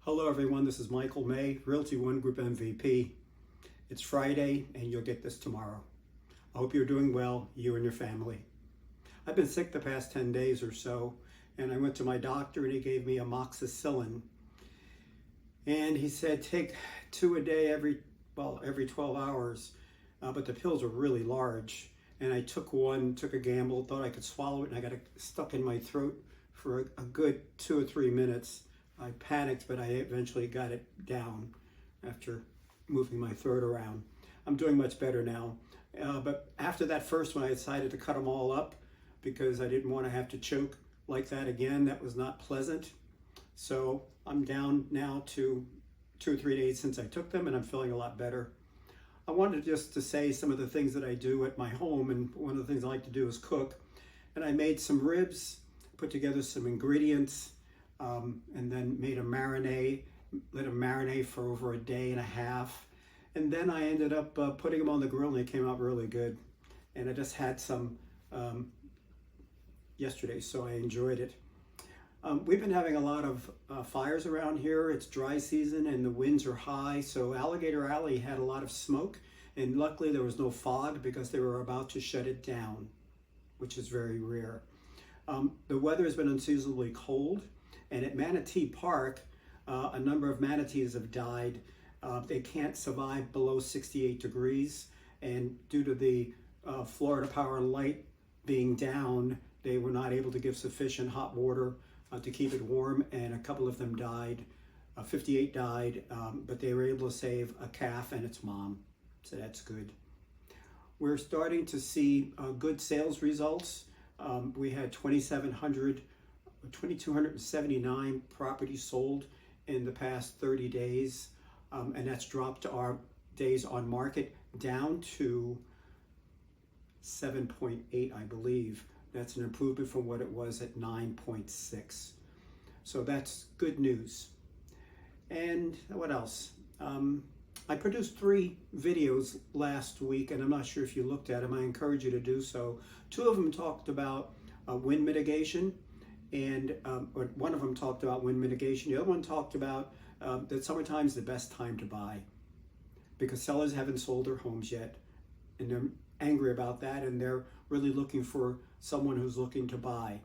Hello everyone, this is Michael May, Realty One Group MVP. It's Friday and you'll get this tomorrow. I hope you're doing well, you and your family. I've been sick the past 10 days or so, and I went to my doctor and he gave me amoxicillin. And he said take 2 a day every 12 hours, but the pills are really large. And I took one, took a gamble, thought I could swallow it, and I got it stuck in my throat for a good 2 or 3 minutes. I panicked, but I eventually got it down after moving my throat around. I'm doing much better now. But after that first one, I decided to cut them all up because I didn't want to have to choke like that again. That was not pleasant. So I'm down now to 2 or 3 days since I took them, and I'm feeling a lot better. I wanted just to say some of the things that I do at my home, and one of the things I like to do is cook. And I made some ribs, put together some ingredients, and then made a marinade, let them marinate for over a day and a half. And then I ended up putting them on the grill, and they came out really good. And I just had some yesterday, so I enjoyed it. We've been having a lot of fires around here. It's dry season and the winds are high, so Alligator Alley had a lot of smoke, and luckily there was no fog because they were about to shut it down, which is very rare. The weather has been unseasonably cold, and at Manatee Park, a number of manatees have died. They can't survive below 68 degrees, and due to the Florida Power and Light being down, they were not able to give sufficient hot water to keep it warm, and a couple of them died. 58 died, but they were able to save a calf and its mom, so that's good. We're starting to see good sales results. We had 2,279 properties sold in the past 30 days, and that's dropped our days on market down to 7.8, I believe. That's an improvement from what it was at 9.6. So that's good news. And what else? I produced 3 videos last week, and I'm not sure if you looked at them. I encourage you to do so. 2 of them talked about wind mitigation, and or one of them talked about wind mitigation. The other one talked about that summertime is the best time to buy because sellers haven't sold their homes yet, and they're angry about that, and they're really looking for someone who's looking to buy.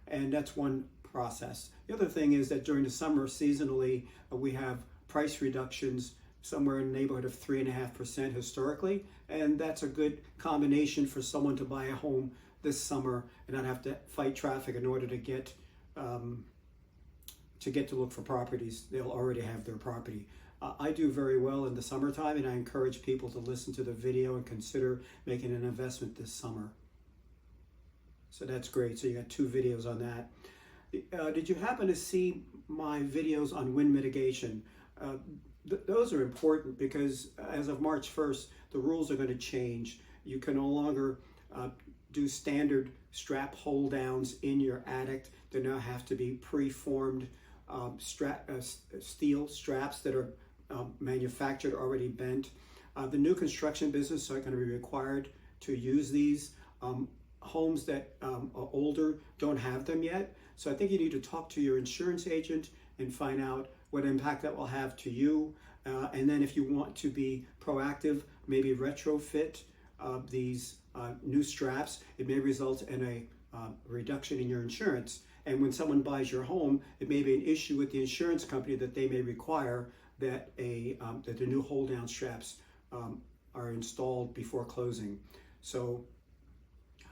And that's one process. The other thing is that during the summer, seasonally, we have price reductions somewhere in the neighborhood of 3.5% historically, and that's a good combination for someone to buy a home this summer and not have to fight traffic in order to get to look for properties. They'll already have their property. I do very well in the summertime, and I encourage people to listen to the video and consider making an investment this summer. So that's great. So you got 2 videos on that. Did you happen to see my videos on wind mitigation? Those are important because as of March 1st, the rules are going to change. You can no longer do standard strap hold downs in your attic. There now have to be preformed steel straps that are manufactured, already bent. The new construction business are going to be required to use these. Homes that are older don't have them yet. So I think you need to talk to your insurance agent and find out what impact that will have to you. And then if you want to be proactive, maybe retrofit these new straps. It may result in a reduction in your insurance. And when someone buys your home, it may be an issue with the insurance company that they may require that that the new hold down straps are installed before closing. So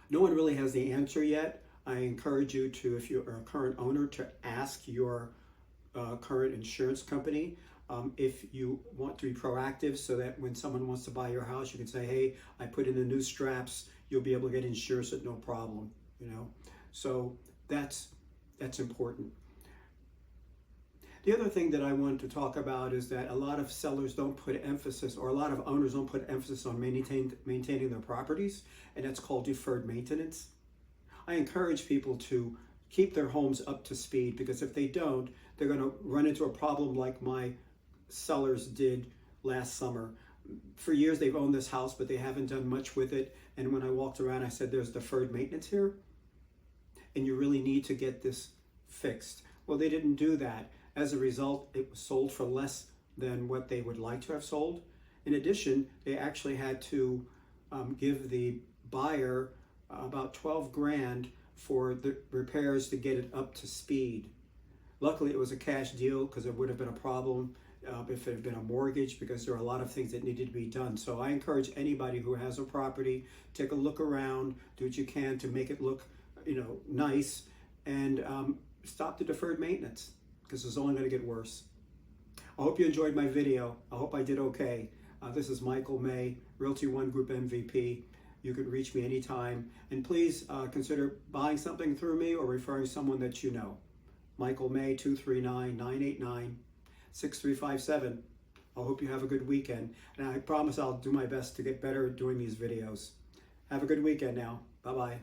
no one really has the answer yet. I encourage you to, if you're a current owner, to ask your current insurance company if you want to be proactive, so that when someone wants to buy your house, you can say, hey, I put in the new straps, you'll be able to get insurance at no problem, you know. So that's important. The other thing that I wanted to talk about is that a lot of sellers don't put emphasis, or a lot of owners don't put emphasis on maintaining their properties, and that's called deferred maintenance. I encourage people to keep their homes up to speed, because if they don't, they're going to run into a problem like my sellers did last summer. For years they've owned this house, but they haven't done much with it, and when I walked around, I said, there's deferred maintenance here, and you really need to get this fixed. Well, they didn't do that. As a result, it was sold for less than what they would like to have sold. In addition, they actually had to give the buyer about 12 grand for the repairs to get it up to speed. Luckily, it was a cash deal because it would have been a problem if it had been a mortgage, because there are a lot of things that needed to be done. So I encourage anybody who has a property, take a look around, do what you can to make it look, nice, and stop the deferred maintenance, because it's only going to get worse. I hope you enjoyed my video. I hope I did okay. This is Michael May, Realty One Group MVP. You can reach me anytime. And please consider buying something through me or referring someone that you know. Michael May, 239-989-6357. I hope you have a good weekend. And I promise I'll do my best to get better at doing these videos. Have a good weekend now. Bye-bye.